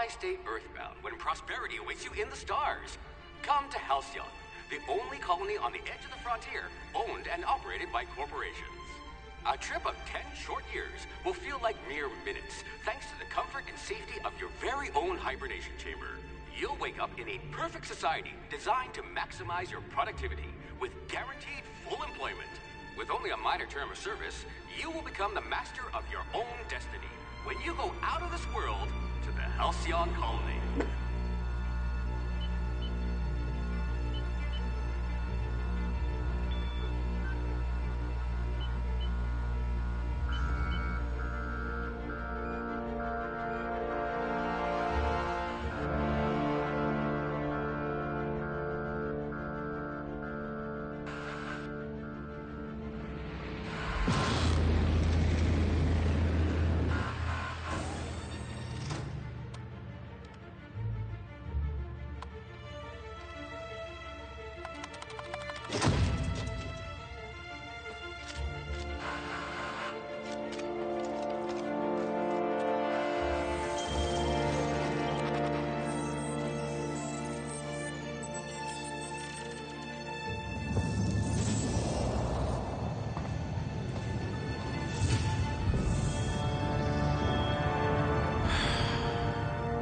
Why stay earthbound when prosperity awaits you in the stars? Come to Halcyon, the only colony on the edge of the frontier, owned and operated by corporations. A trip of 10 short years will feel like mere minutes, thanks to the comfort and safety of your very own hibernation chamber. You'll wake up in a perfect society designed to maximize your productivity with guaranteed full employment. With only a minor term of service, you will become the master of your own destiny when you go out of this world to the Halcyon colony.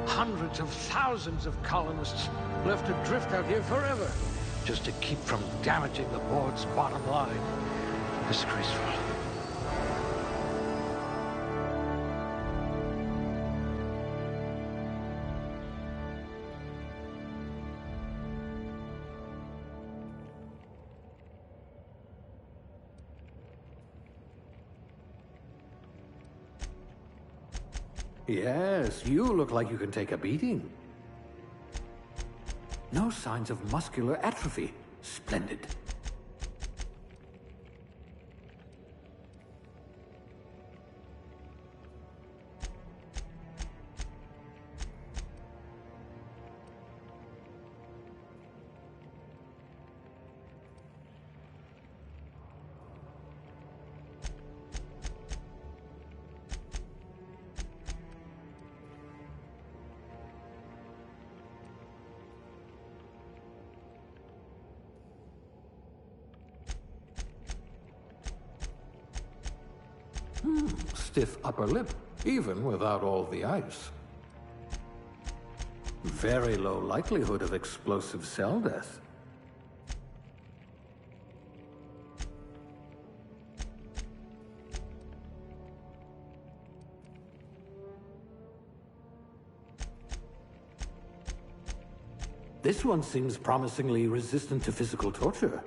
Hundreds of thousands of colonists left adrift out here forever, just to keep from damaging the board's bottom line. Disgraceful. Yes, you look like you can take a beating. No signs of muscular atrophy. Splendid. Stiff upper lip, even without all the ice. Very low likelihood of explosive cell death. This one seems promisingly resistant to physical torture.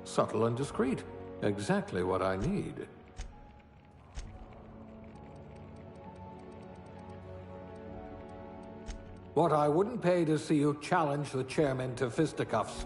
Subtle and discreet. Exactly what I need. What I wouldn't pay to see you challenge the chairman to fisticuffs.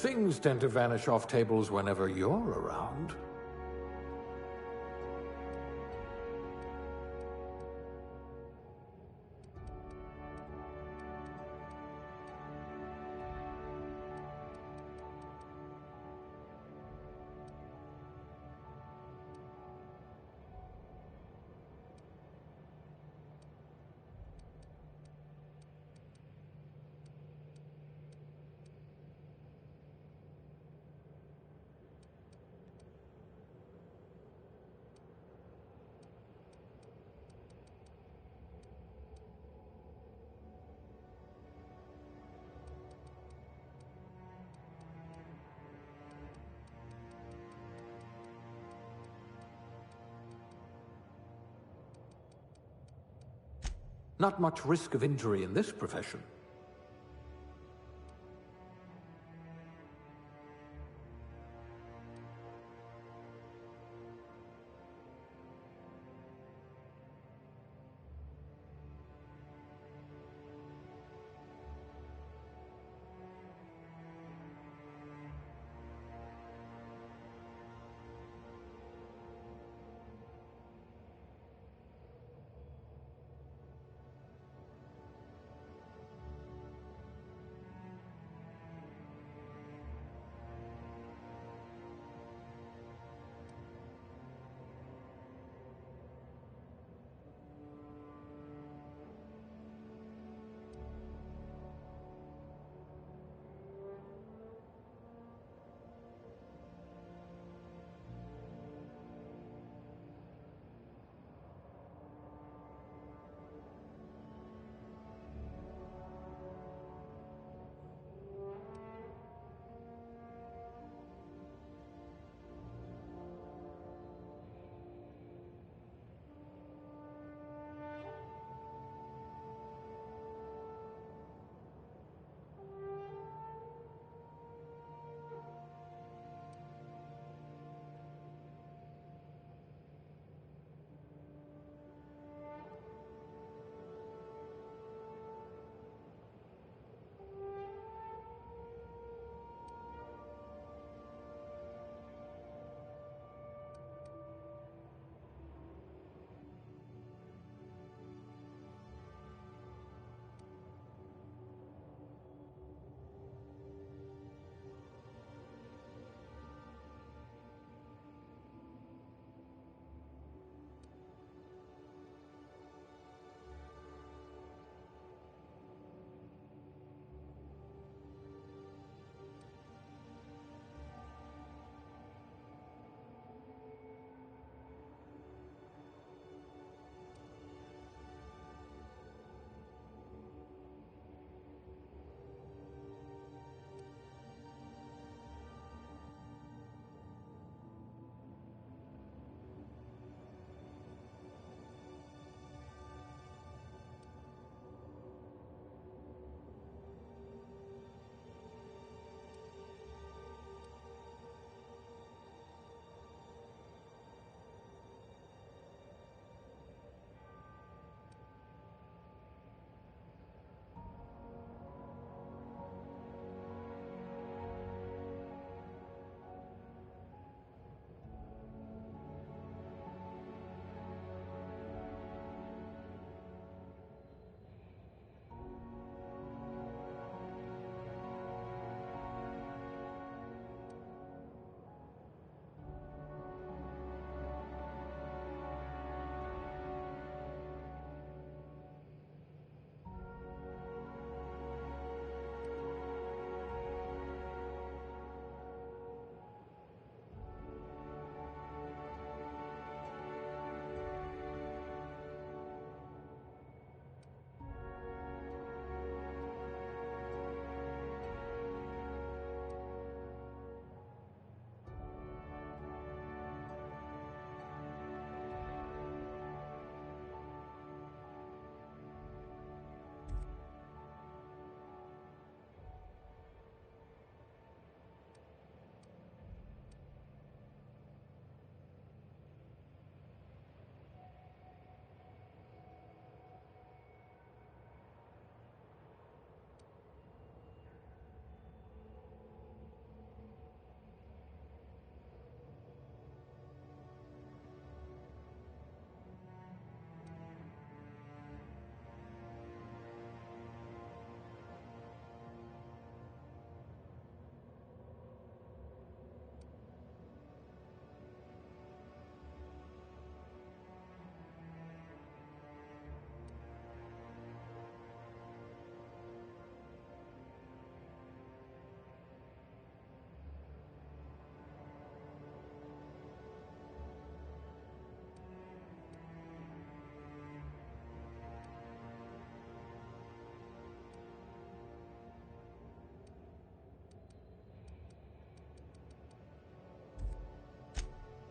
Things tend to vanish off tables whenever you're around. Not much risk of injury in this profession.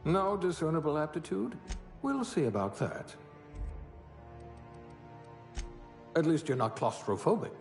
No discernible aptitude? We'll see about that. At least you're not claustrophobic.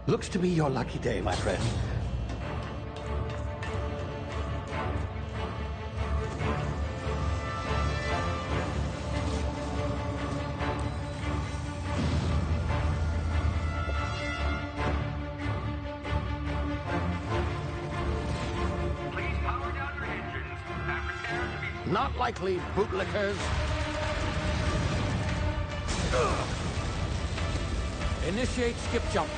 Looks to be your lucky day, my friend. Please power down your engines and prepare to be... Not likely, bootlickers. Initiate skip jump.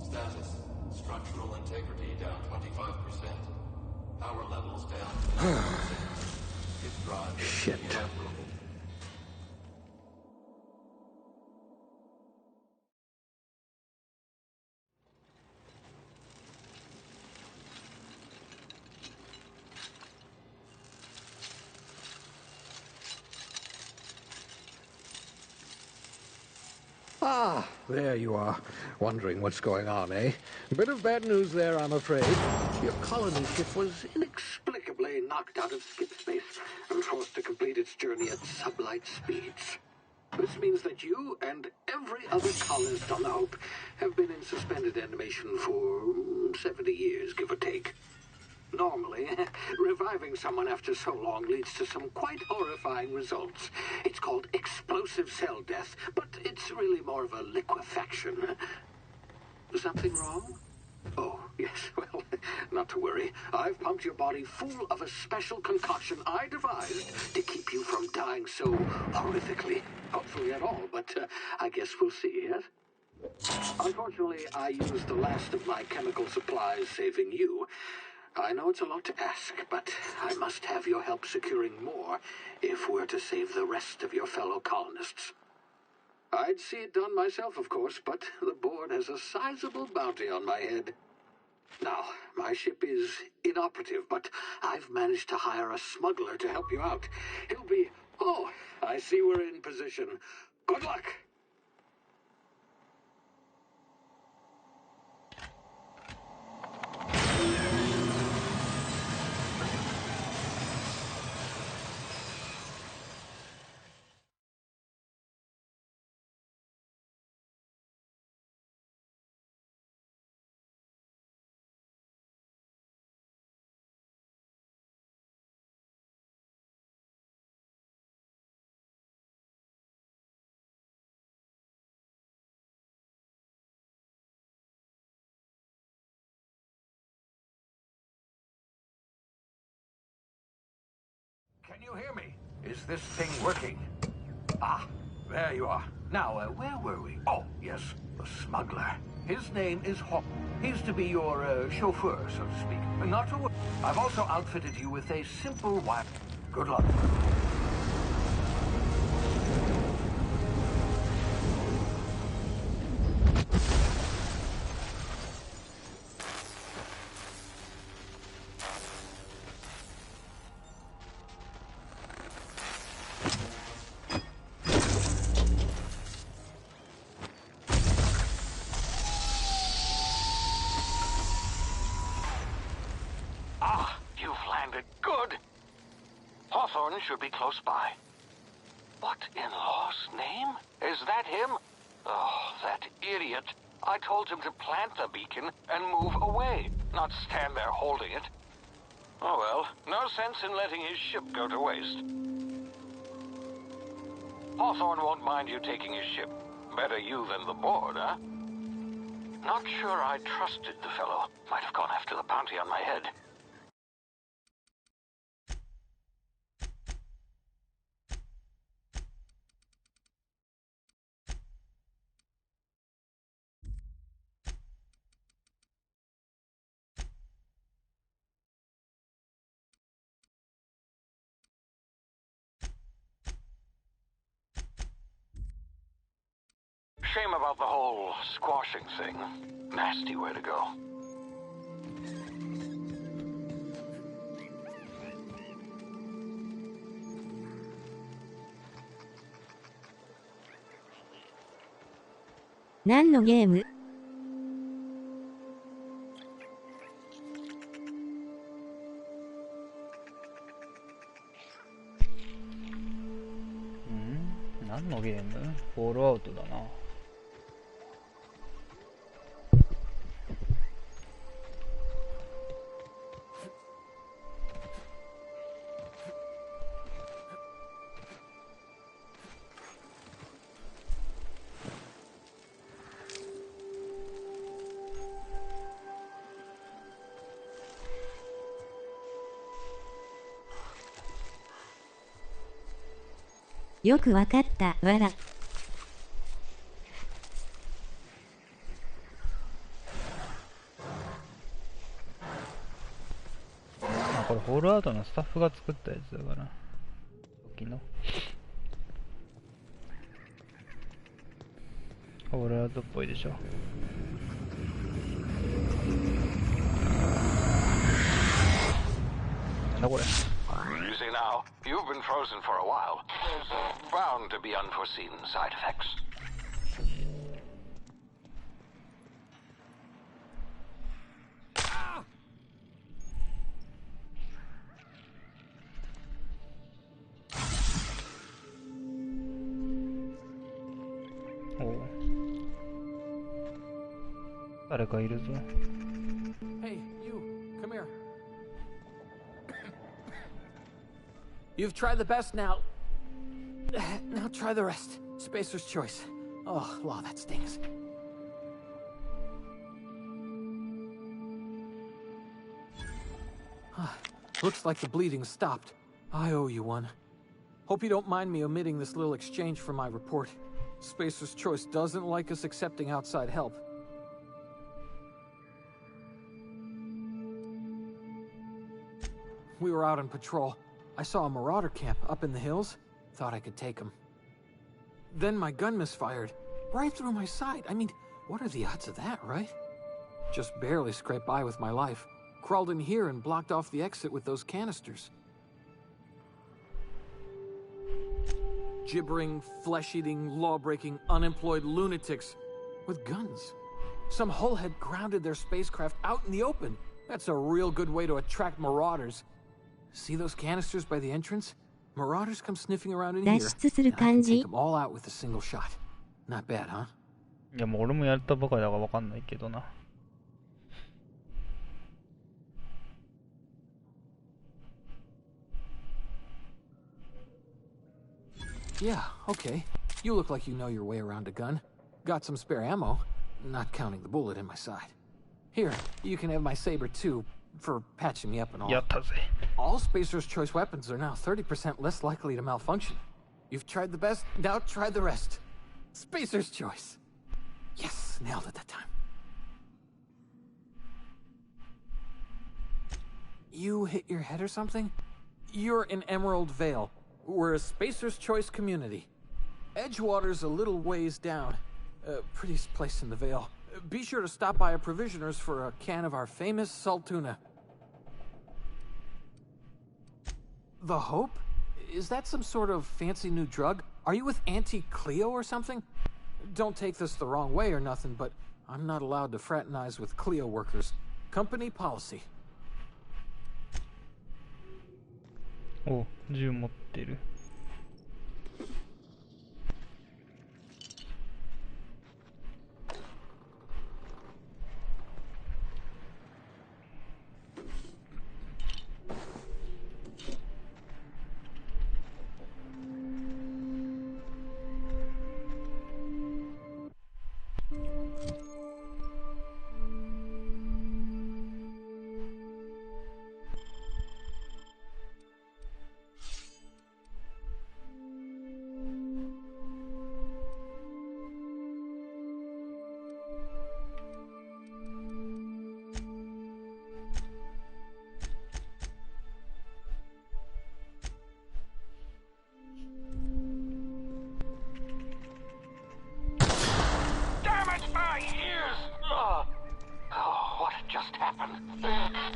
Status. Structural integrity down 25%. Power levels down 10%. His drive is Shit. inoperable. Ah, there you are. Wondering what's going on, eh? A bit of bad news there, I'm afraid. Your colony ship was inexplicably knocked out of skip space and forced to complete its journey at sublight speeds. This means that you and every other colonist on the Hope have been in suspended animation for 70 years, give or take. Normally, reviving someone after so long leads to some quite horrifying results. It's called explosive cell death, but it's really more of a liquefaction. Something wrong? Oh, yes, well, not to worry. I've pumped your body full of a special concoction I devised to keep you from dying so horrifically. Hopefully at all, but I guess we'll see, yes? Unfortunately, I used the last of my chemical supplies saving you. I know it's a lot to ask, but I must have your help securing more if we're to save the rest of your fellow colonists. I'd see it done myself, of course, but the board has a sizable bounty on my head. Now, my ship is inoperative, but I've managed to hire a smuggler to help you out. He'll be... Oh, I see we're in position. Good luck! Can you hear me? Is this thing working? Ah, there you are. Now, where were we? Oh, yes, the smuggler. His name is Hawk. He's to be your chauffeur, so to speak. Not to worry. I've also outfitted you with a simple wire. Good luck. Should be close by. What in law's name? Is that him? Oh, that idiot. I told him to plant the beacon and move away, not stand there holding it. Oh well, no sense in letting his ship go to waste. Hawthorne won't mind you taking his ship. Better you than the board, huh? Not sure I trusted the fellow. Might have gone after the bounty on my head. Shame about the whole squashing thing. Nasty way to go.何のゲーム？何のゲーム？フォールアウトだな。よくわかった、わら。あ、これホールアウトのスタッフが作ったやつだから。時のホールアウトっぽいでしょ。なんだこれ。You see now, you've been frozen for a while. There's bound to be unforeseen side effects. おう。誰かいるぞ。Hey, you, come here. You've tried the best now. Now try the rest. Spacer's choice. Oh, wow, that stings. Looks like the bleeding stopped. I owe you one. Hope you don't mind me omitting this little exchange from my report. Spacer's choice doesn't like us accepting outside help. We were out on patrol. I saw a marauder camp up in the hills. Thought I could take him. Then my gun misfired. Right through my side. I mean, what are the odds of that, right? Just barely scraped by with my life. Crawled in here and blocked off the exit with those canisters. Gibbering, flesh-eating, law-breaking, unemployed lunatics with guns. Some hullhead grounded their spacecraft out in the open. That's a real good way to attract marauders. See those canisters by the entrance? Marauders come sniffing around in here. 脱出する And I 感 can じ take them all out with a single shot. Not bad, huh? いやもう俺もやったばかりだからわかんないけどな。Yeah, okay. You look like you know your way around a gun. Got some spare ammo, not counting the bullet in my side. Here, you can have my saber too, for patching me up and all. やったぜ。 All Spacer's choice weapons are now 30% less likely to malfunction. You've tried the best, now try the rest. Spacer's choice. Yes, nailed it that time. You hit your head or something? You're in Emerald Vale. We're a Spacer's Choice community. Edgewater's a little ways down. Prettiest place in the Vale. Be sure to stop by a provisioner's for a can of our famous salt tuna. The Hope? Is that some sort of fancy new drug? Are you with Auntie Cleo or something? Don't take this the wrong way or nothing, but I'm not allowed to fraternize with Cleo workers. Company policy. お、銃持ってる。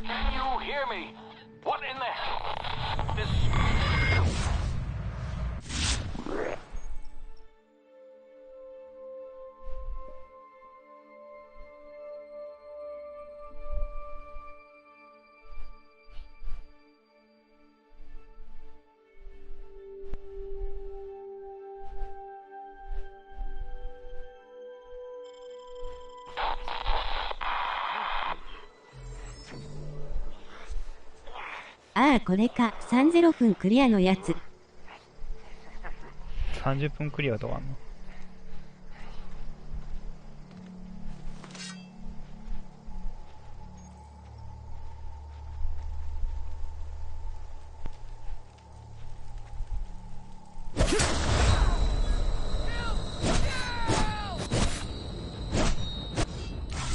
Can you hear me? What in the hell? This...ああこれか30分クリアのやつ。30分クリアとかあんの？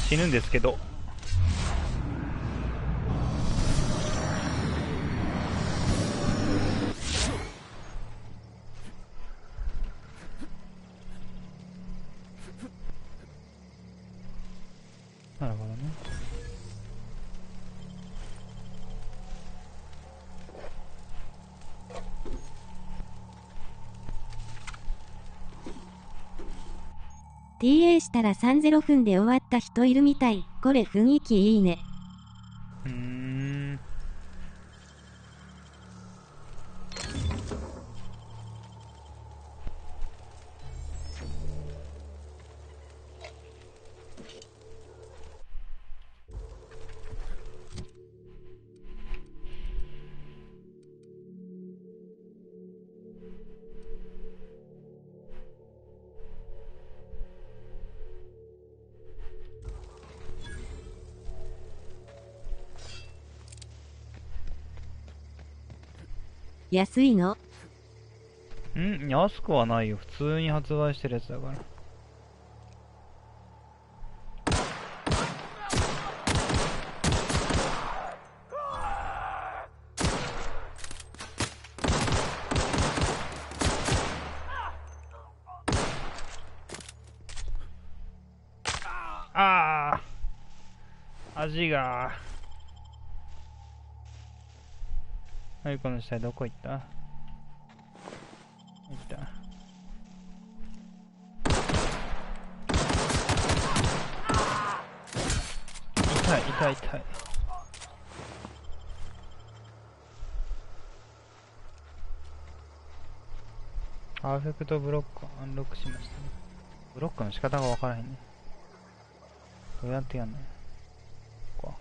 死ぬんですけど。なるほどね。TA したら30分で終わった人いるみたい。これ雰囲気いいね。安いの？安くはないよ。普通に発売してるやつだから。ああ、味が。はい、この下どこ行った？行った。痛い痛い痛い。パーフェクトブロックをアンロックしましたね。ブロックの仕方がわからへんね。どうやってやんの？こ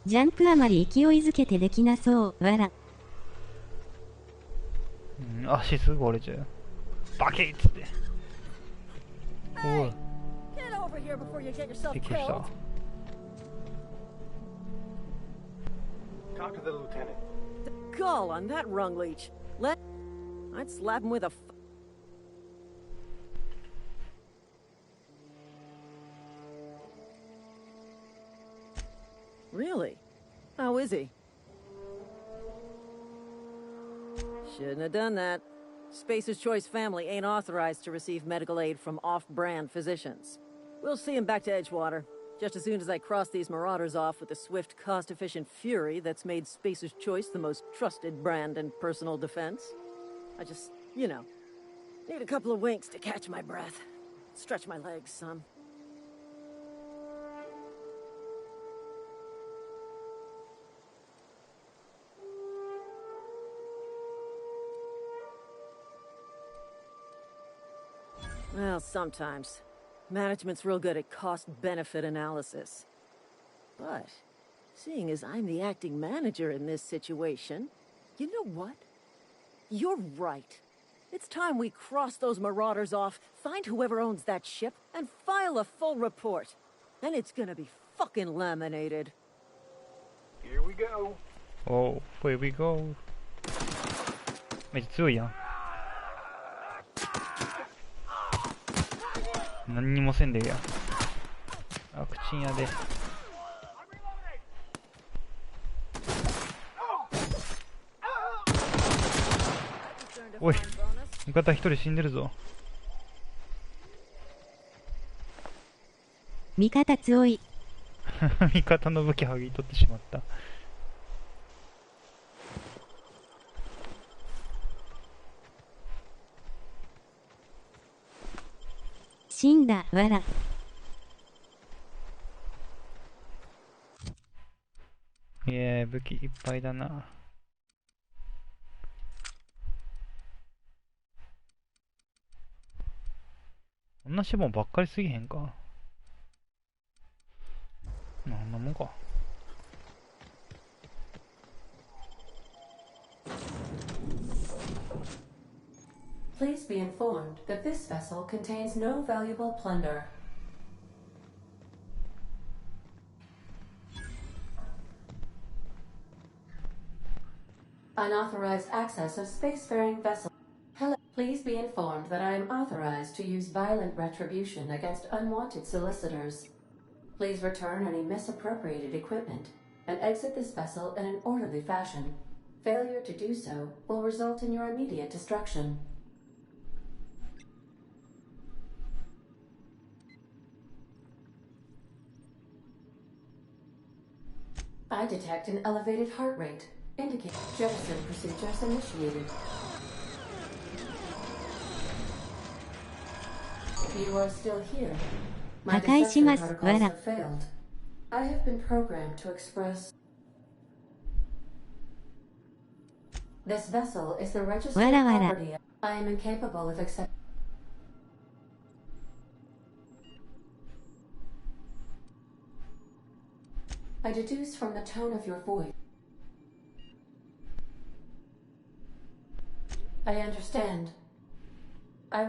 う。ジャンプあまり勢いづけてできなそう。わら。足すぐ折れちゃう。バキッつって。おい。びっくりした。Talk to the lieutenant. Call on that rung leech. I'd slap him with a. Really? How is he? Shouldn't have done that. Spacer's Choice family ain't authorized to receive medical aid from off-brand physicians. We'll see him back to Edgewater, just as soon as I cross these marauders off with the swift, cost-efficient fury that's made Spacer's Choice the most trusted brand in personal defense. I just, need a couple of winks to catch my breath. Stretch my legs some. Well, sometimes. Management's real good at cost-benefit analysis. But, seeing as I'm the acting manager in this situation, you know what? You're right. It's time we cross those marauders off, find whoever owns that ship, and file a full report. And it's gonna be fucking laminated. Here we go. Oh, here we go. めっちゃ強いやん。何にもせんでえや。あ、口んやで。おい、味方一人死んでるぞ。味方強い。味方の武器剥ぎ取ってしまった。死んだ、わら。武器いっぱいだな。こんなシボンばっかりすぎへんか。なんなもんか。Please be informed that this vessel contains no valuable plunder. Unauthorized access of spacefaring vessel. Hello. Please be informed that I am authorized to use violent retribution against unwanted solicitors. Please return any misappropriated equipment and exit this vessel in an orderly fashion. Failure to do so will result in your immediate destruction. I detect an elevated heart rate. Indicate jettison procedures initiated. You are still here. My deception protocols have failed. I have been programmed to express. This vessel is the registered property. I am incapable of accepting. I deduce from the tone of your voice. I understand. I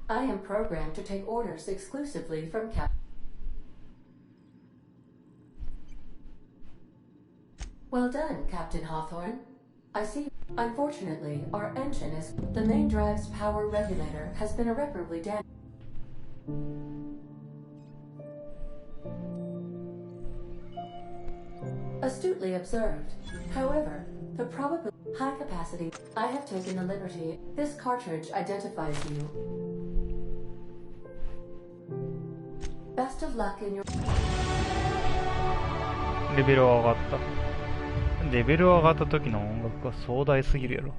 am programmed to take orders exclusively from Cap. Well done, Captain Hawthorne. I see. Unfortunately, our engine is... The main drive's power regulator has been irreparably damaged. Astutely observed. However, the probability... High capacity. I have taken the liberty. This cartridge identifies you. Best of luck in your... レベルは上がった。レベル上がった時の音楽が壮大すぎるやろ。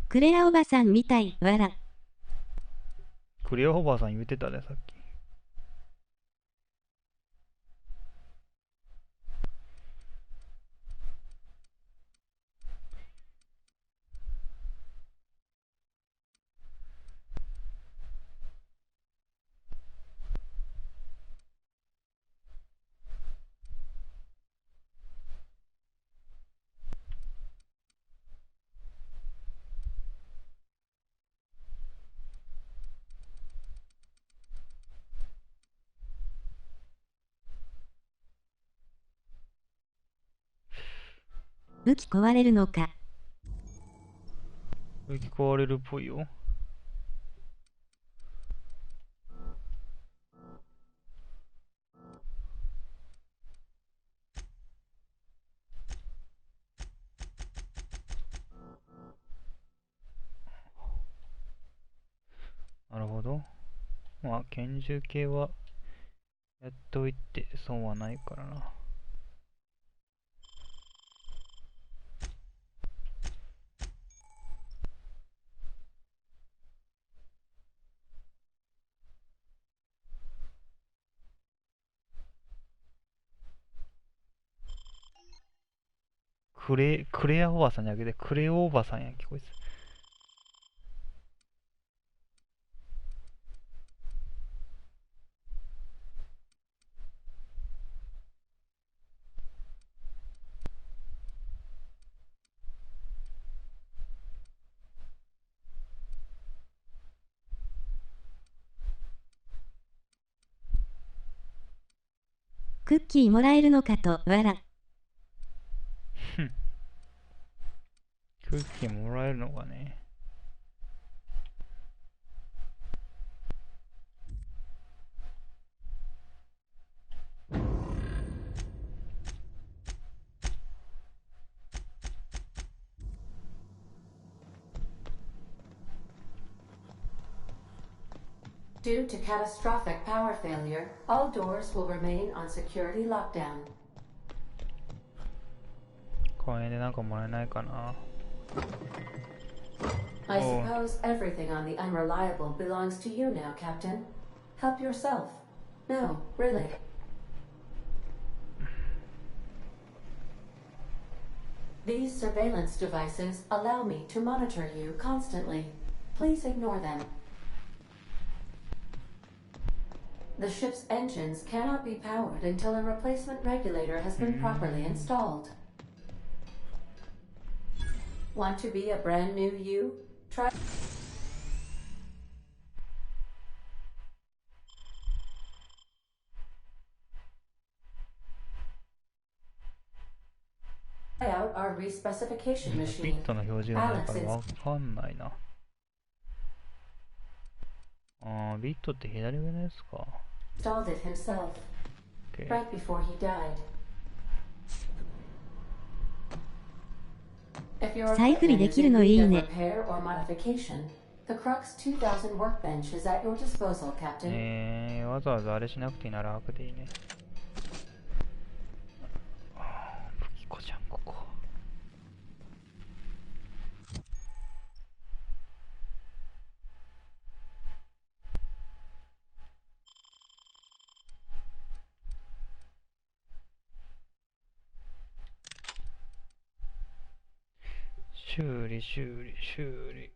クレアおばさんみたい、わら。クレアおばさん言ってたね、さっき。武器壊れるのか。武器壊れるっぽいよ。なるほど。まあ、拳銃系はやっておいて損はないからな。クレアおばさんじゃなくて、クレオおばさんやんけ、こいつ。クッキーもらえるのかと、わら。クッキーもらえるのかね。Due to catastrophic power failure, all doors will remain on security lockdown. 公園でなんかもらえないかな。I suppose everything on the Unreliable belongs to you now, Captain. Help yourself. No, really. These surveillance devices allow me to monitor you constantly. Please ignore them. The ship's engines cannot be powered until a replacement regulator has been properly installed. Want to be a brand new you? Try out our respecification ビ machine. ットの表示がないからわかんないな。ビットって左上のやつか。Installed it himself. Okay. Right before he died. If your 財布にで equipment is きる in のい need い of ね。 repair or modification, the Crux 2000 workbench is at your disposal, Captain. わざわざあれしなくていいなら楽でいいね。武器庫じゃん、ここ。修理修理修理。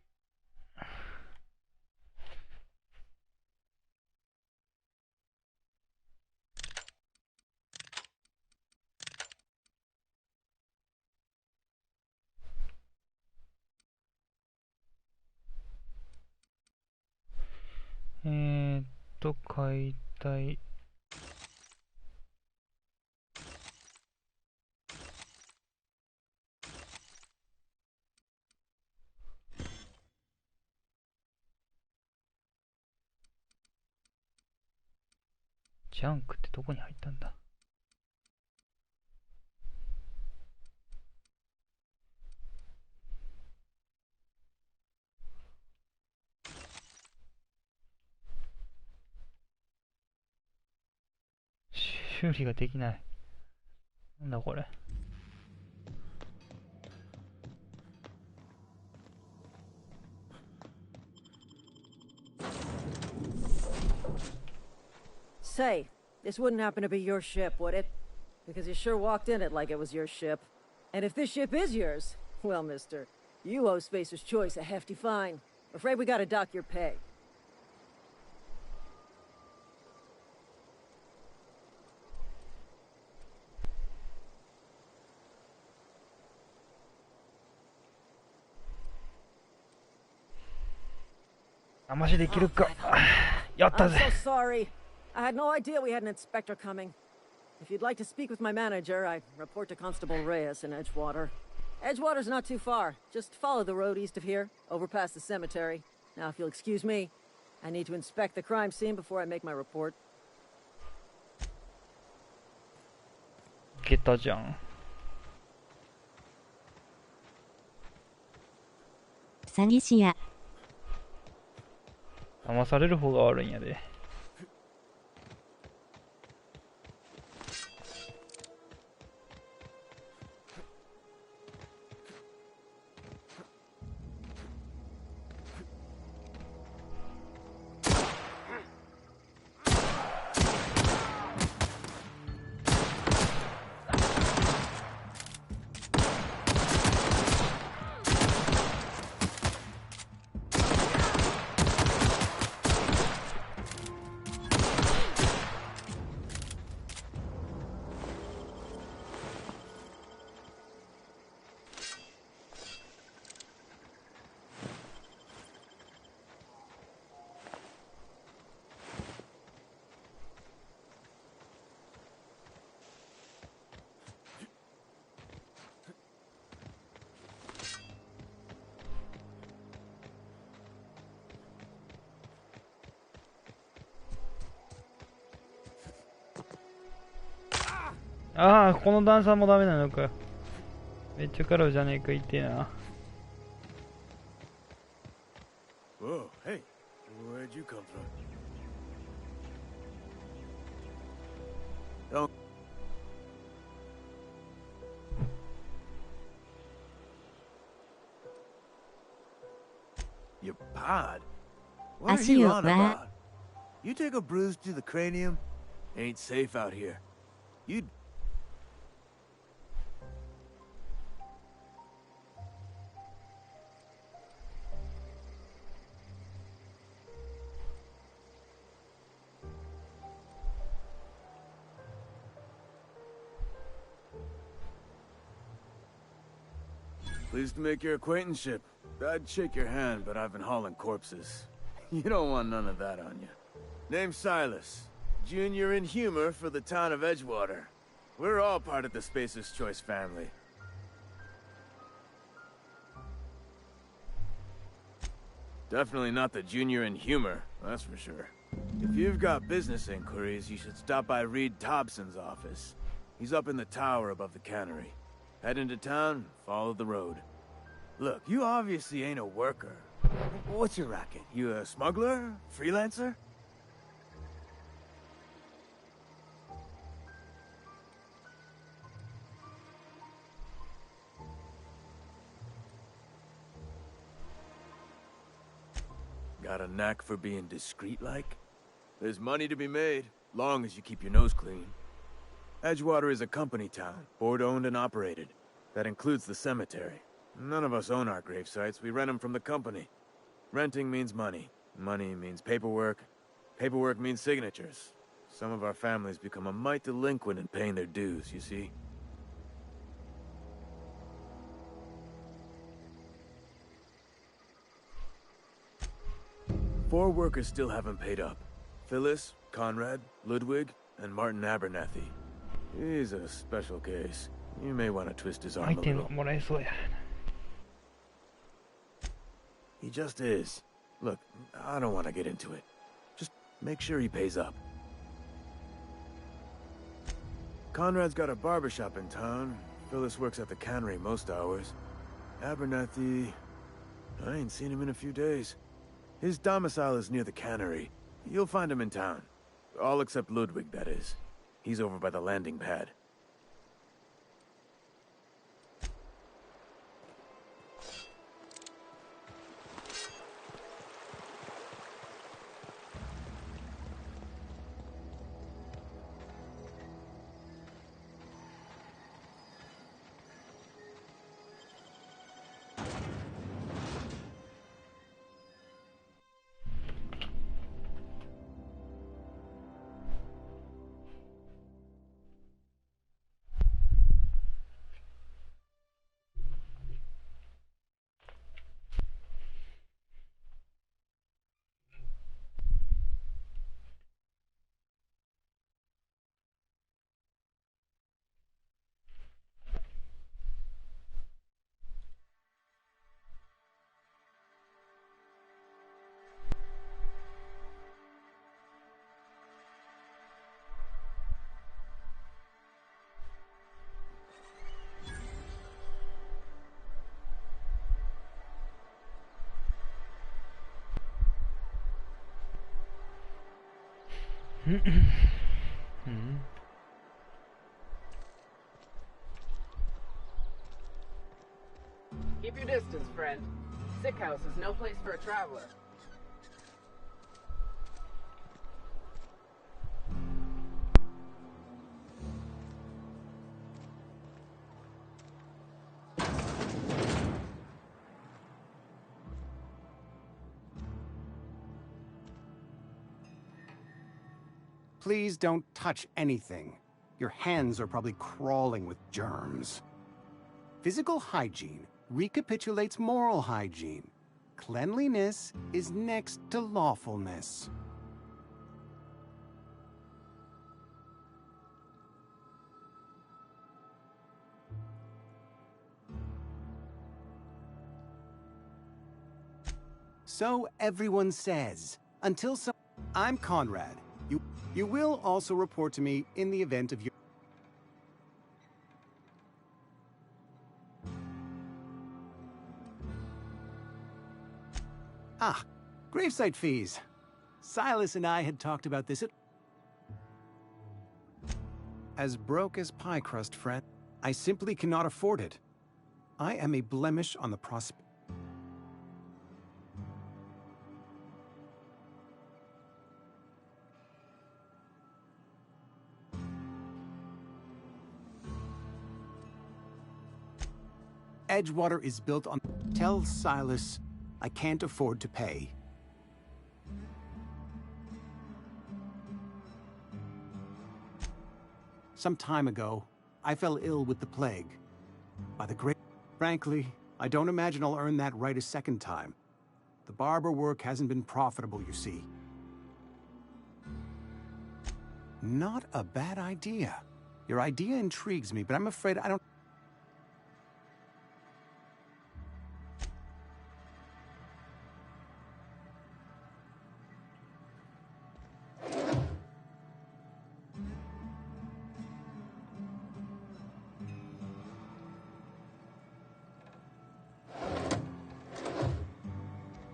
解体。ジャンクってどこに入ったんだ？修理ができない。なんだこれ。Say, this wouldn't happen to be your ship, would it? Because you sure walked in it like it was your ship. And if this ship is yours, well, mister, you owe Spacer's Choice a hefty fine. Afraid we gotta dock your pay. I'm so sorry. I had no idea we had an inspector coming. If you'd like to speak with my manager, I report to Constable Reyes in Edgewater. Edgewater's not too far. Just follow the road east of here, over past the cemetery. Now, if you'll excuse me, I need to inspect the crime scene before I make my report. ゲタじゃん。詐欺師や。騙される方が悪いんやで。ああ、この段差もダメなのか。めっちゃカロじゃねえか、言ってな。Whoa, hey, where'd you come from? Don't. Your pod? What are you on about? You take a bruise to the cranium? Ain't safe out here. You'd. Pleased to make your acquaintanceship. I'd shake your hand, but I've been hauling corpses. You don't want none of that on you. Name's Silas. Junior in humor for the town of Edgewater. We're all part of the Spacer's Choice family. Definitely not the junior in humor, that's for sure. If you've got business inquiries, you should stop by Reed Thompson's office. He's up in the tower above the cannery. Head into town, follow the road. Look, you obviously ain't a worker. What's your racket? You a smuggler? Freelancer? Got a knack for being discreet-like? There's money to be made, long as you keep your nose clean. Edgewater is a company town, board-owned and operated. That includes the cemetery. None of us own our grave sites. We rent them from the company. Renting means money. Money means paperwork. Paperwork means signatures. Some of our families become a mite delinquent in paying their dues, you see? Four workers still haven't paid up. Phyllis, Conrad, Ludwig, and Martin Abernathy. He's a special case. You may want to twist his arm a little. He just is. Look, I don't want to get into it. Just make sure he pays up. Conrad's got a barbershop in town. Phyllis works at the cannery most hours. Abernathy... I ain't seen him in a few days. His domicile is near the cannery. You'll find him in town. All except Ludwig, that is. He's over by the landing pad. Keep your distance, friend. Sick house is no place for a traveler. Please don't touch anything. Your hands are probably crawling with germs. Physical hygiene recapitulates moral hygiene. Cleanliness is next to lawfulness. So everyone says. Until so... I'm Conrad. You will also report to me in the event of your... Ah, gravesite fees. Silas and I had talked about this at... As broke as pie crust, friend. I simply cannot afford it. I am a blemish on the prospect. Edgewater is built on... Tell Silas I can't afford to pay. Some time ago, I fell ill with the plague. By the great... Frankly, I don't imagine I'll earn that right a second time. The barber work hasn't been profitable, you see. Not a bad idea. Your idea intrigues me, but I'm afraid I don't...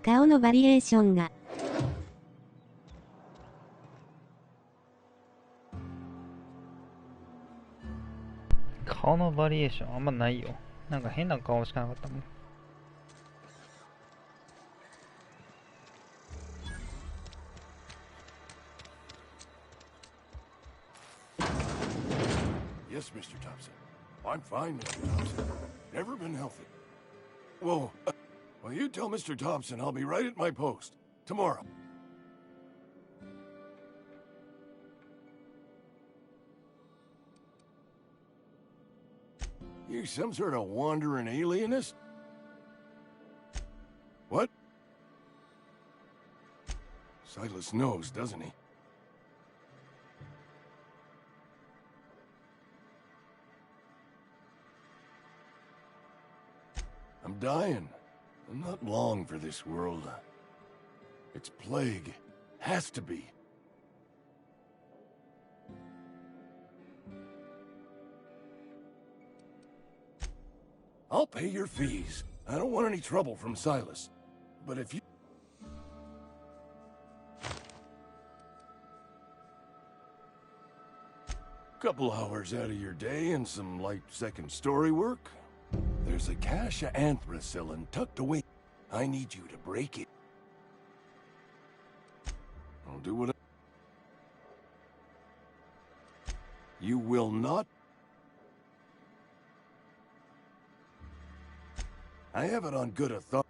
顔のバリエーションが。顔のバリエーションあんまないよ。なんか変な顔しかなかったもん。Yes, Mr. Thompson. I'm fine, Mr. Thompson. Never been healthy. Whoa. Well, you tell Mr. Thompson I'll be right at my post. Tomorrow. You some sort of wandering alienist? What? Silas knows, doesn't he? I'm dying. I'm not long for this world. It's plague. Has to be. I'll pay your fees. I don't want any trouble from Silas. But if you... Couple hours out of your day and some light second story work. There's a cache of anthracillin tucked away. I need you to break it. I'll do what You will not... I have it on good authority.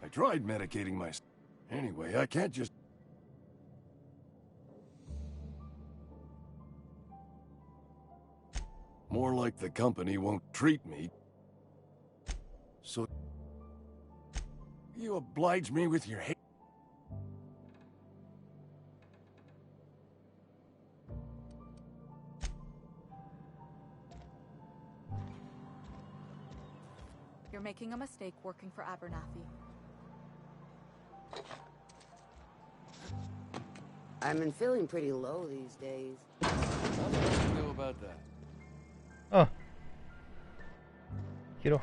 I tried medicating myself. Anyway, I can't just... More like the company won't treat me. So... You oblige me with your hate. You're making a mistake working for Abernathy. I've been feeling pretty low these days. Nothing I can do about that. Oh. Hiro.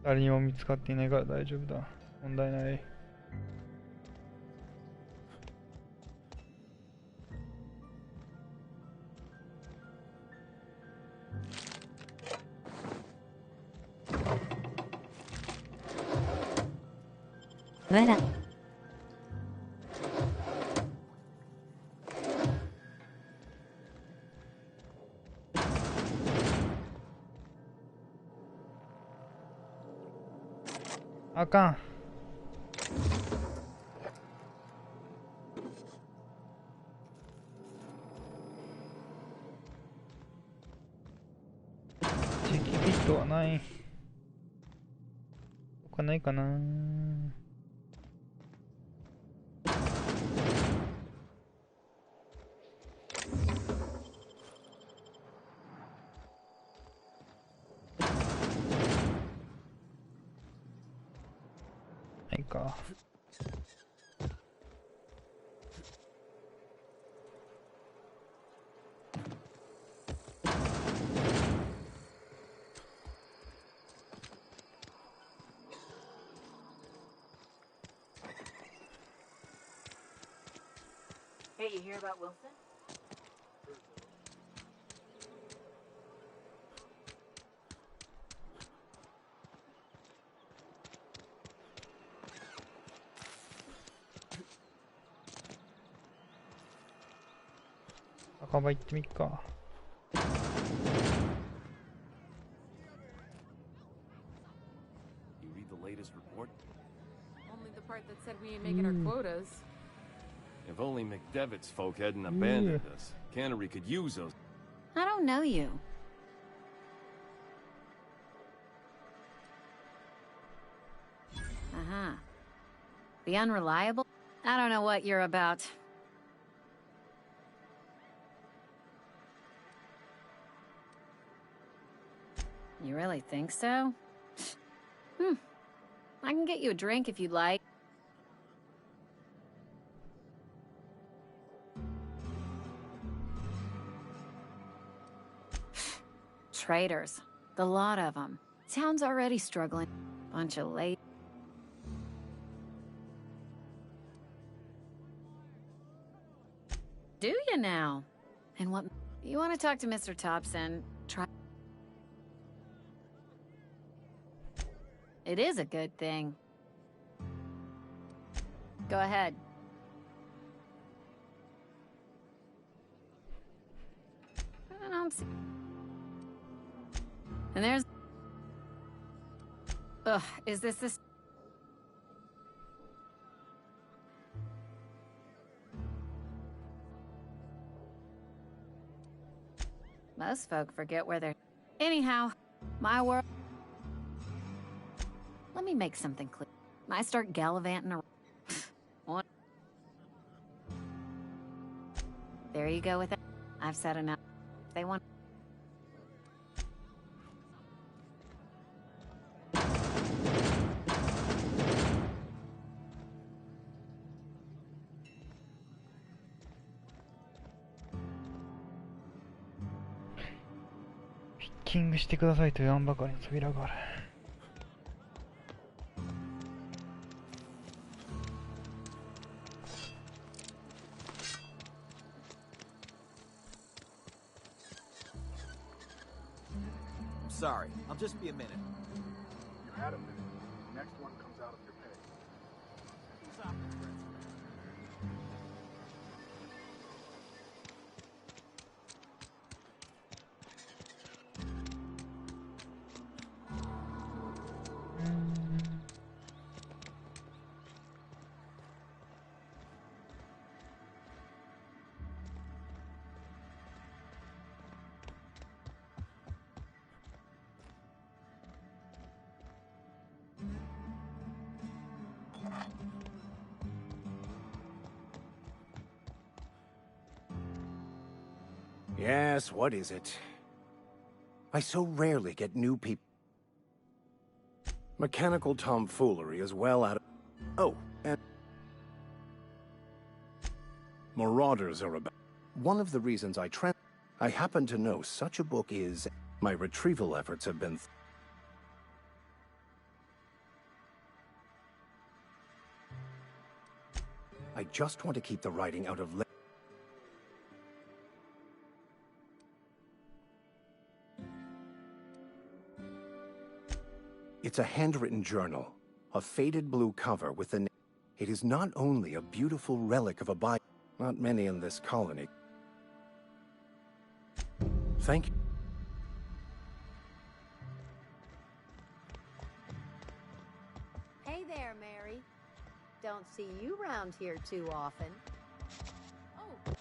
誰にも見つかっていないから大丈夫だ。問題ない。わら。あかん。磁気ビットはない。他ないかな。ないか。Hey, you hear about Wilson?赤羽行ってみっか。Only the part that said we ain't making our quotas. If only McDevitt's folk hadn't abandoned us. Cannery could use those. I don't know you. Uh-huh. The unreliable? I don't know what you're about. You really think so? I can get you a drink if you'd like. Traitors. The lot of them. Town's already struggling. Bunch of late. Do you now? And what? You want to talk to Mr. Thompson? Try. It is a good thing. Go ahead. I don't see. And there's... Ugh, is this... Most folk forget where they're... Anyhow, my world... Let me make something clear. I start gallivanting around... What? There you go with it. I've said enough. They want...ピッキングしてくださいと言わんばかりに扉がある。Sorry, I'll just be a minute. You had a minute. Next one comes out of your pay. Yes, what is it? I so rarely get new people. Mechanical tomfoolery is well out of... Oh, and... Marauders are about... One of the reasons I happen to know such a book is... My retrieval efforts have been... I just want to keep the writing out of... It's a handwritten journal, a faded blue cover with the name. It is not only a beautiful relic of a Bible, not many in this colony. Thank you. Hey there, Mary. Don't see you around here too often. Oh.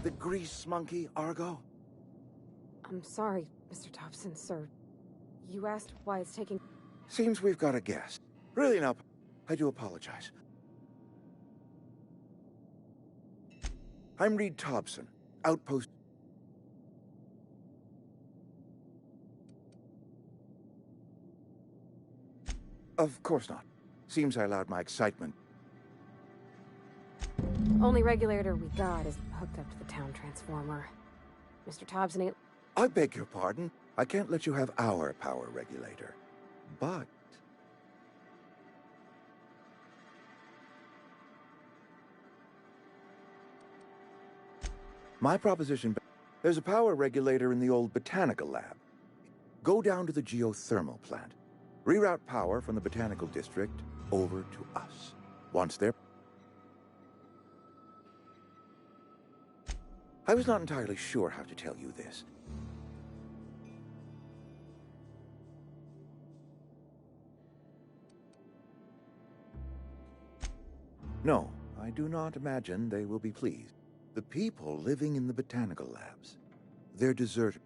The grease monkey, Argo? I'm sorry, Mr. Thompson, sir. You asked why it's taking... Seems we've got a guest. Really now, I do apologize. I'm Reed Thompson, Outpost... Of course not. Seems I allowed my excitement. Only regulator we got is hooked up to the town transformer. Mr. Thompson ain't... I beg your pardon. I can't let you have our power regulator. But... my proposition... There's a power regulator in the old botanical lab. Go down to the geothermal plant. Reroute power from the botanical district over to us. Once they're... I was not entirely sure how to tell you this. No, I do not imagine they will be pleased. The people living in the botanical labs, they're deserted.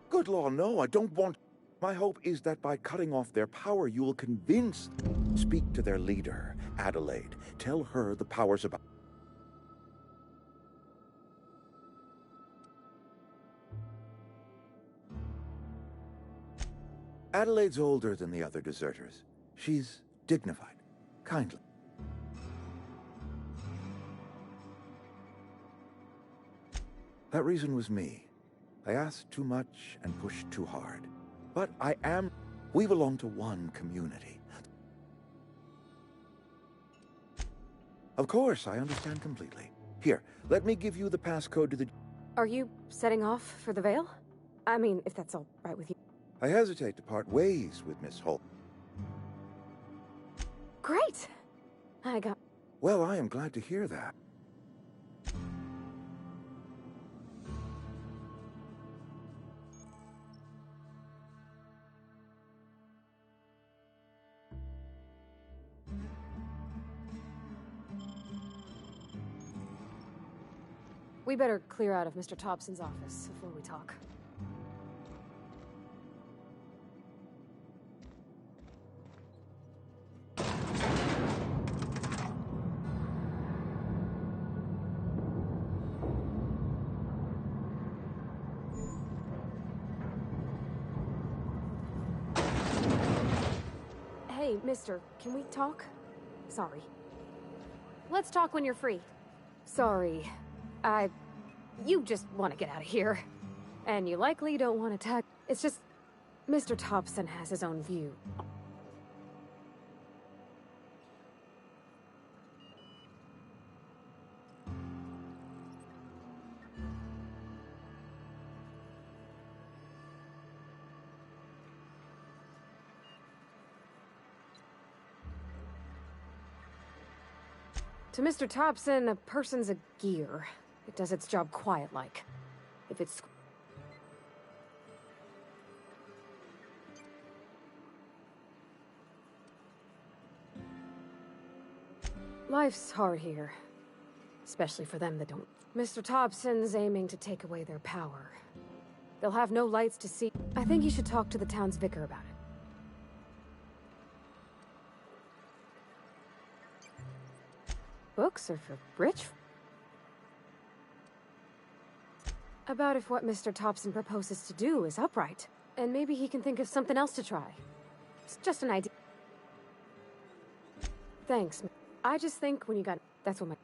Good law, no, I don't want... My hope is that by cutting off their power, you will convince... Speak to their leader, Adelaide. Tell her the power's about... Adelaide's older than the other deserters. She's dignified, kindly. That reason was me. I asked too much and pushed too hard. But we belong to one community. Of course, I understand completely. Here, let me give you the passcode to the... Are you setting off for the Vale? I mean, if that's all right with you. I hesitate to part ways with Miss Holt. Great! I got... Well, I am glad to hear that. We better clear out of Mr. Thompson's office before we talk. Hey, mister, can we talk? Sorry. Let's talk when you're free. Sorry. You just want to get out of here. And you likely don't want to talk. It's just... Mr. Thompson has his own view. To Mr. Thompson, a person's a gear. It does its job quiet-like. If it's... Life's hard here. Especially for them that don't... Mr. Thompson's aiming to take away their power. They'll have no lights to see... I think you should talk to the town's vicar about it. Books are for rich... About if what Mr. Thompson proposes to do is upright. And maybe he can think of something else to try. It's just an idea. Thanks. I just think when you got... That's what my...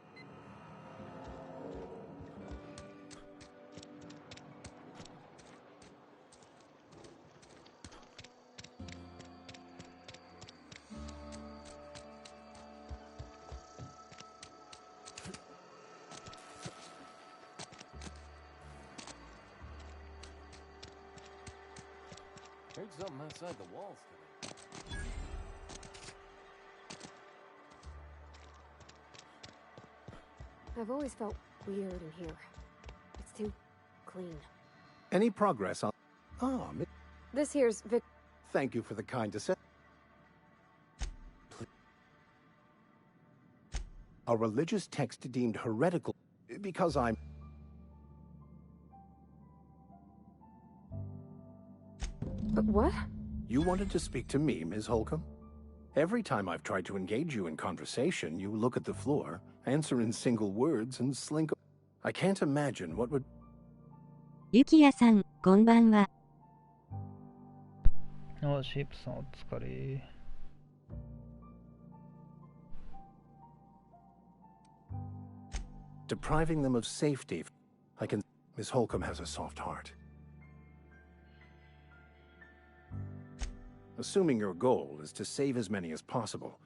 Heard something outside the walls today. I've always felt weird in here. It's too clean. Any progress on... Ah, This here's Vic... thank you for the kind assent. A religious text deemed heretical because I'm... But what? You wanted to speak to me, Ms. Holcomb? Every time I've tried to engage you in conversation, you look at the floor, answer in single words, and slink... I can't imagine what would... ゆきやさん、こんばんは。あ、シープさんお疲れ。Depriving them of safety. I can... Ms. Holcomb has a soft heart. Assuming your goal is to save as many as possible.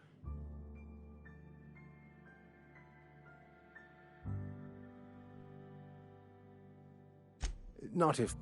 Not if...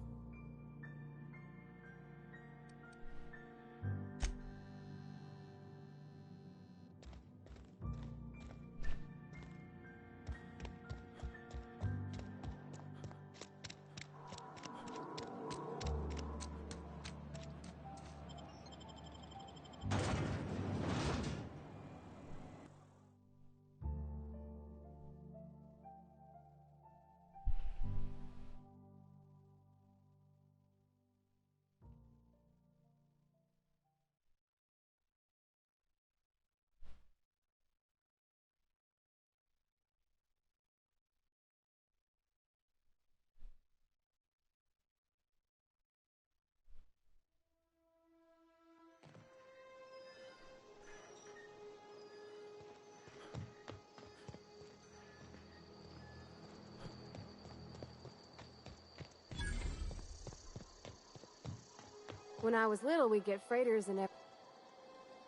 When I was little, we'd get freighters and...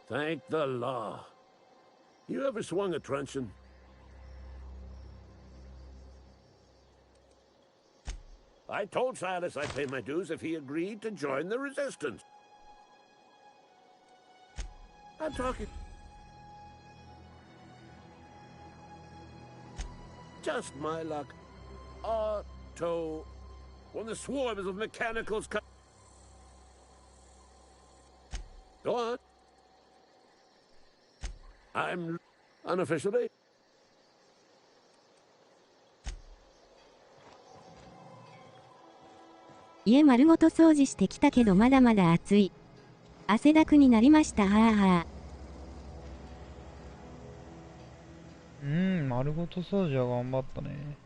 Thank the law. You ever swung a truncheon? I told Silas I'd pay my dues if he agreed to join the resistance. I'm talking... Just my luck. Auto... When the swarms of mechanicals come... Go on. I'm unofficially. 家丸ごと掃除してきたけどまだまだ暑い。汗だくになりましたはあはあ。丸ごと掃除は頑張ったね。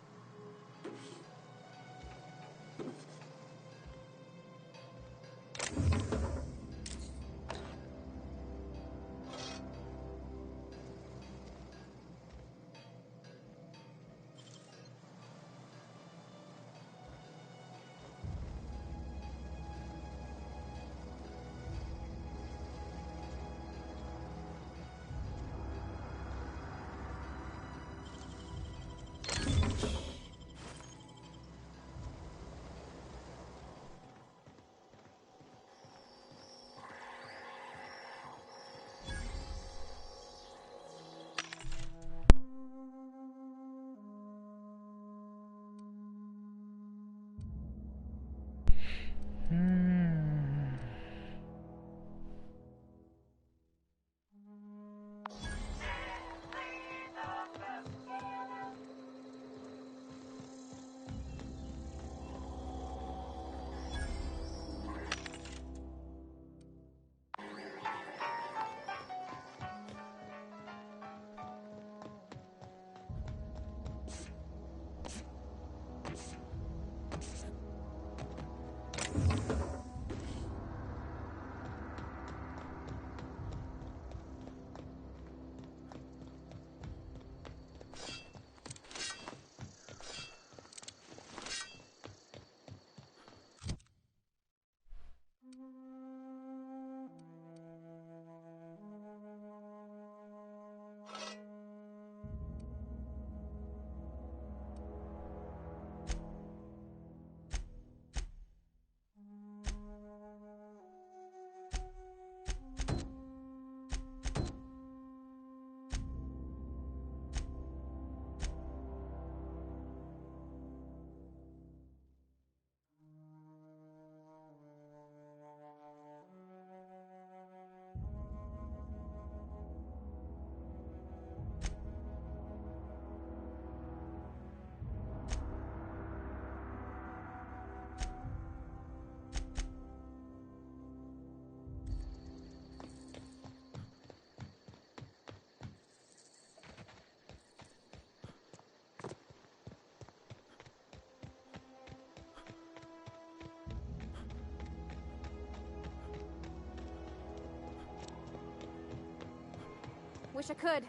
Wish I could.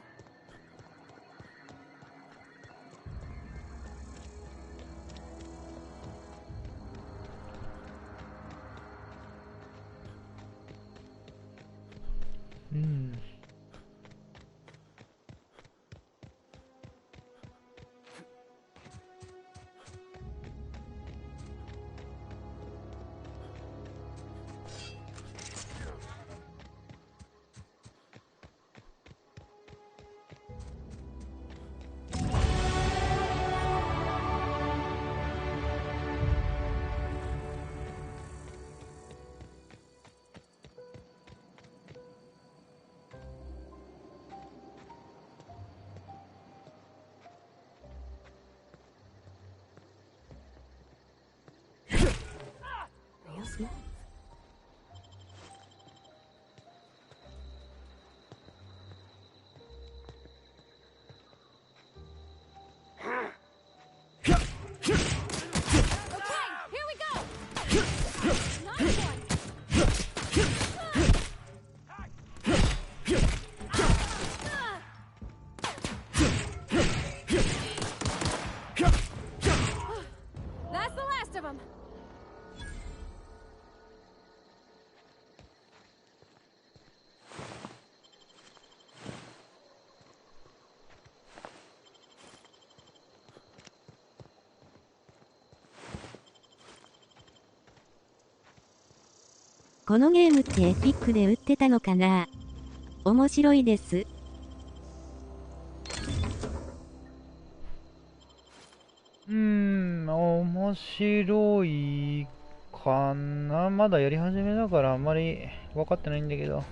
Hmm. このゲームってエピックで売ってたのかな？面白いです。面白いかな。まだやり始めだからあんまり分かってないんだけど。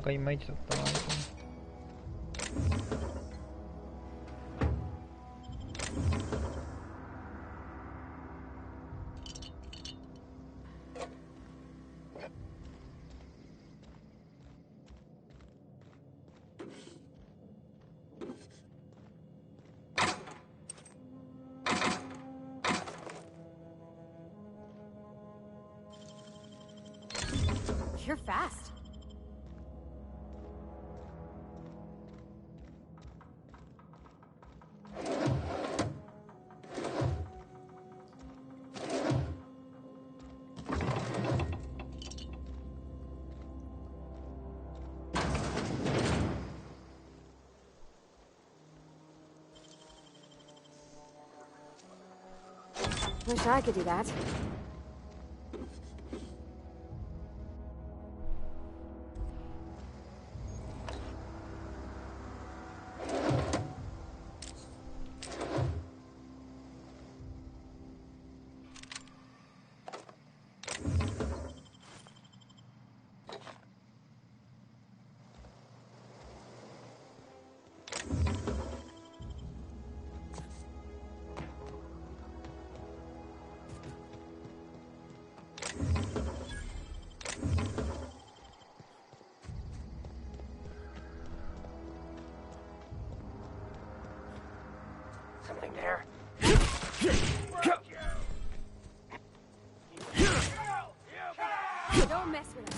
なんかいまいちだったな。You're fast. Wish I could do that. Something there. Don't mess with us.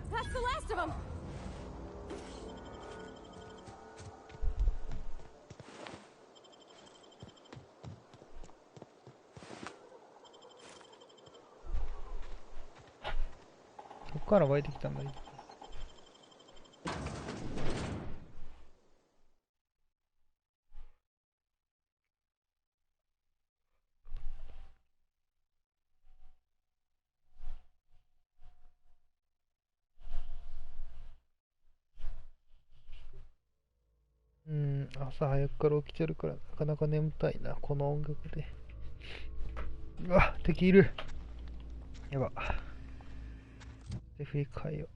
That's the last of them. ここから湧いてきたんだ。朝早くから起きてるからなかなか眠たいな、この音楽で。うわ、敵いる。やば。で、振り替えよう。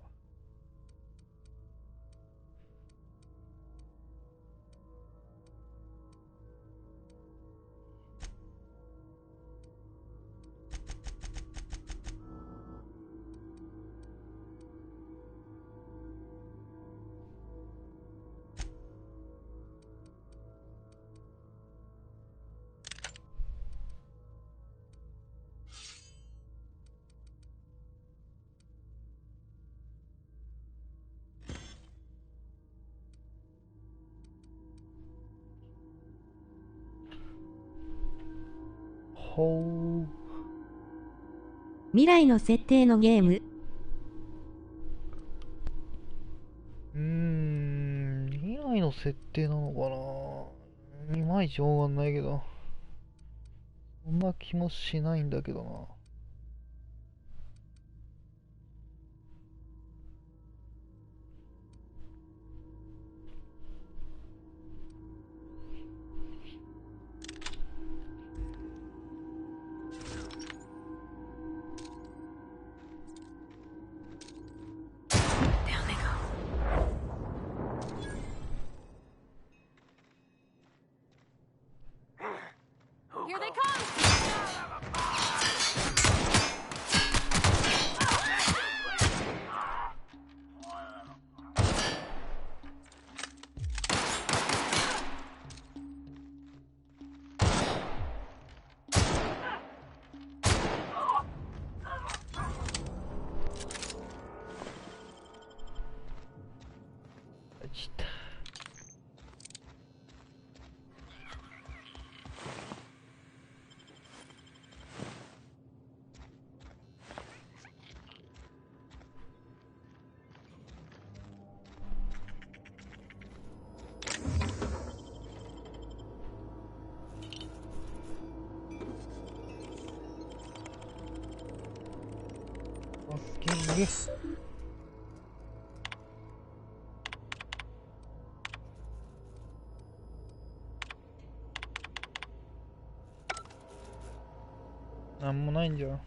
未来の設定のゲーム。未来の設定なのかな。いまいちわかんないけど、そんな気もしないんだけどな。Here they come! なんもないんじゃん。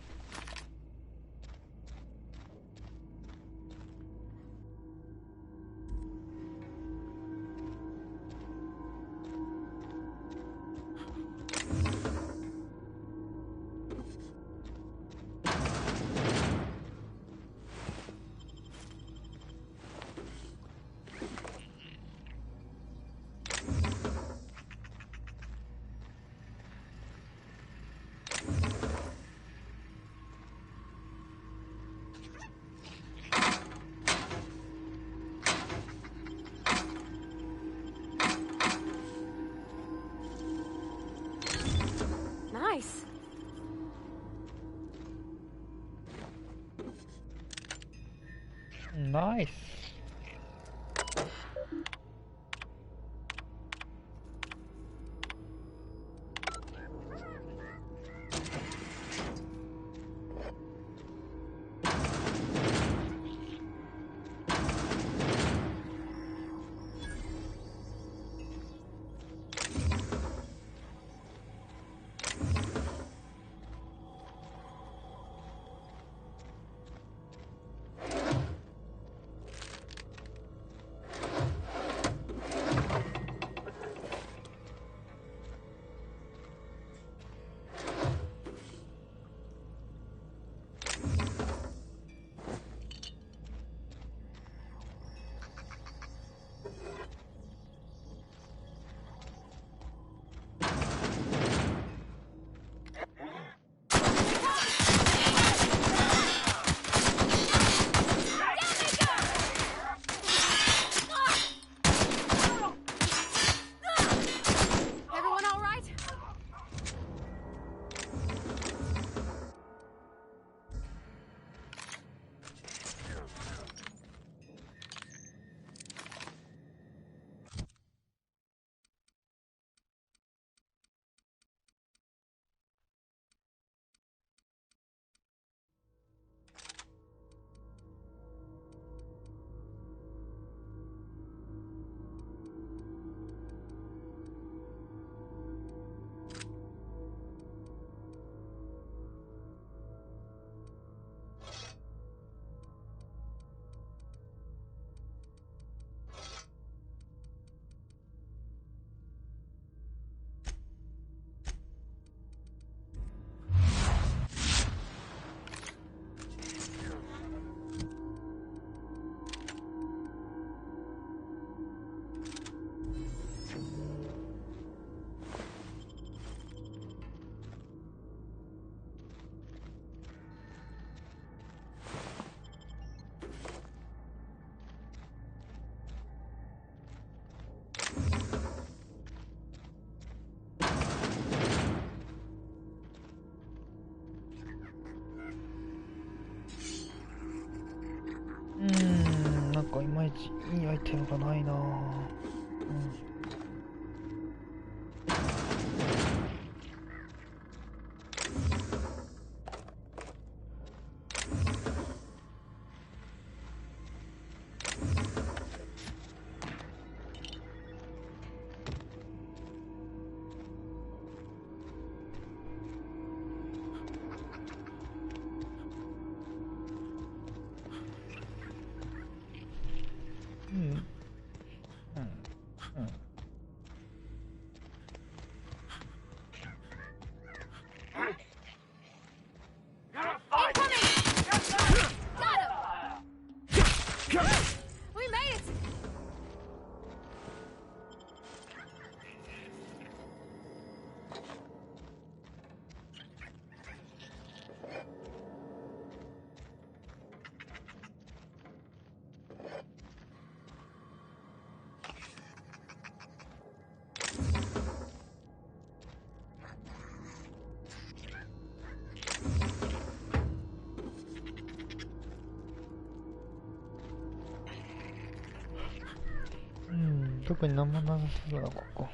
Nice. Nice. Everyone all right?なんかいまいちいいアイテムがないなぁ。We made it!特になんもなさそうだな、ここ。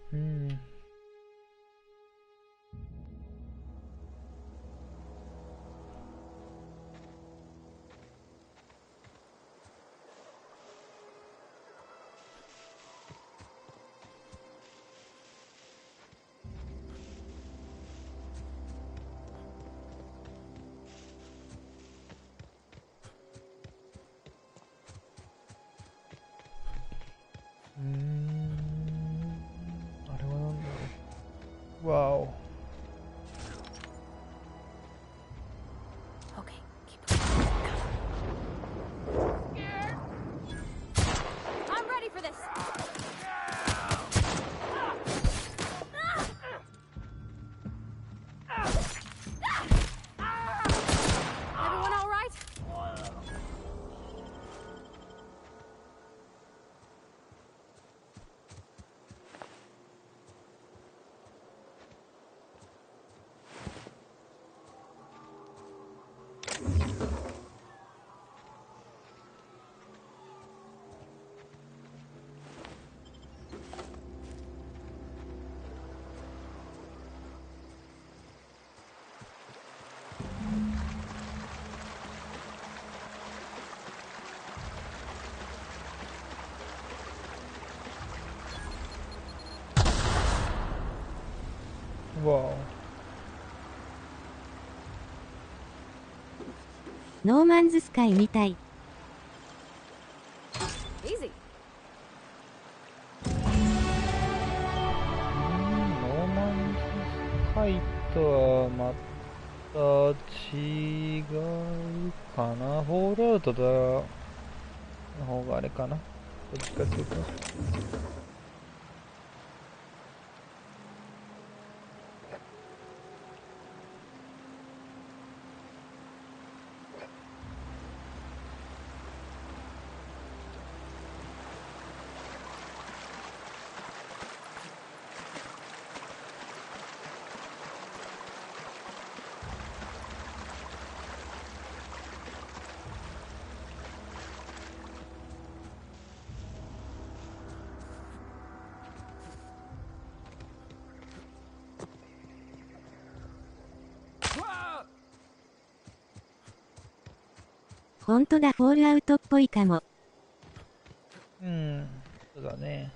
あれはなんだろう。わお。ノーマンズスカイみたい。ノーマンズスカイとはまた違うかな。フォールアウトの方があれかな。どっちかというと。ほんとだ、フォールアウトっぽいかも。そうだね。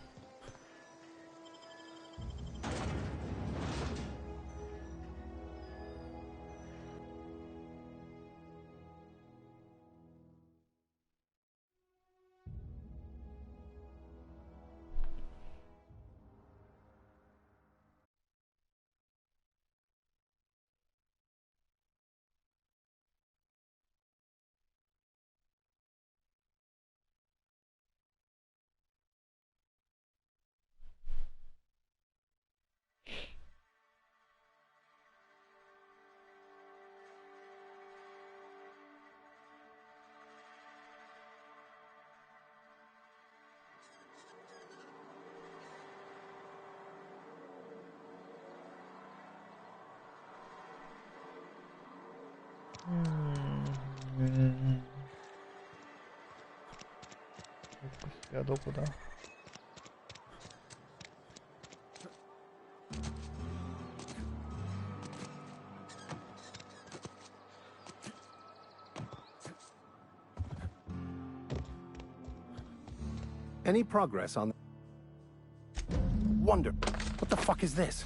どこだ。Any progress on... Wonder, what the fuck is this?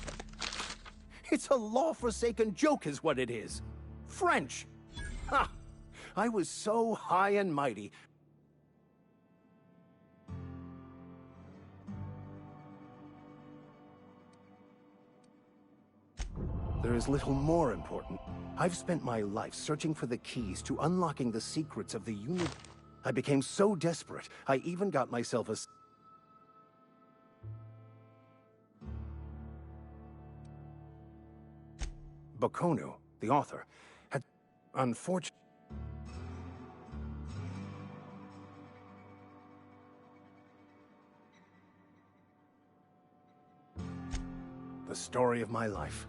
It's a law-forsaken joke is what it is. French! Ha! I was so high and mighty. There is little more important. I've spent my life searching for the keys to unlocking the secrets of the Union. I became so desperate, I even got myself a... Bakonu, the author, had... unfortunately... The story of my life.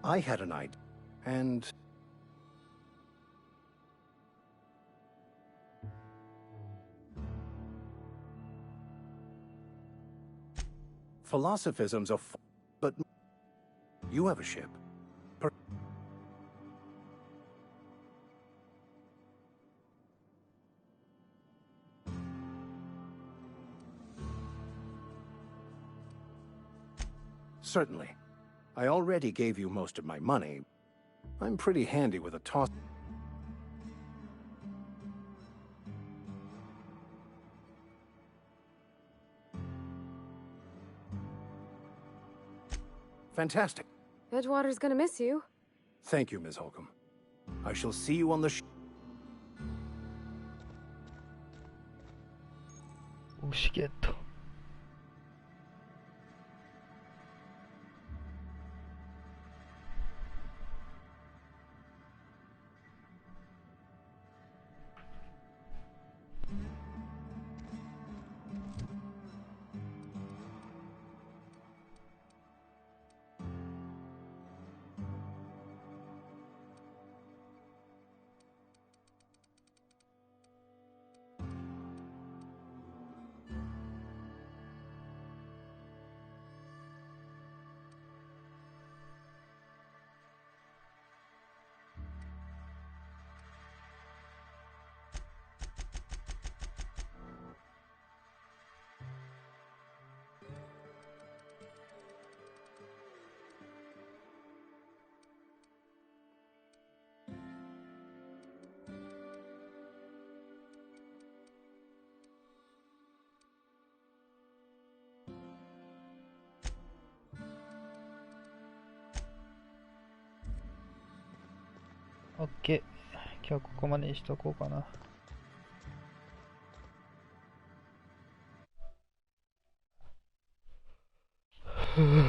I had an idea, and... Philosophism's but you have a ship. Certainly. I already gave you most of my money. I'm pretty handy with a toss. Fantastic. Edgewater's gonna miss you. Thank you, Ms. Holcomb. I shall see you on the Ushgetto. OK。今日はここまでにしとこうかな。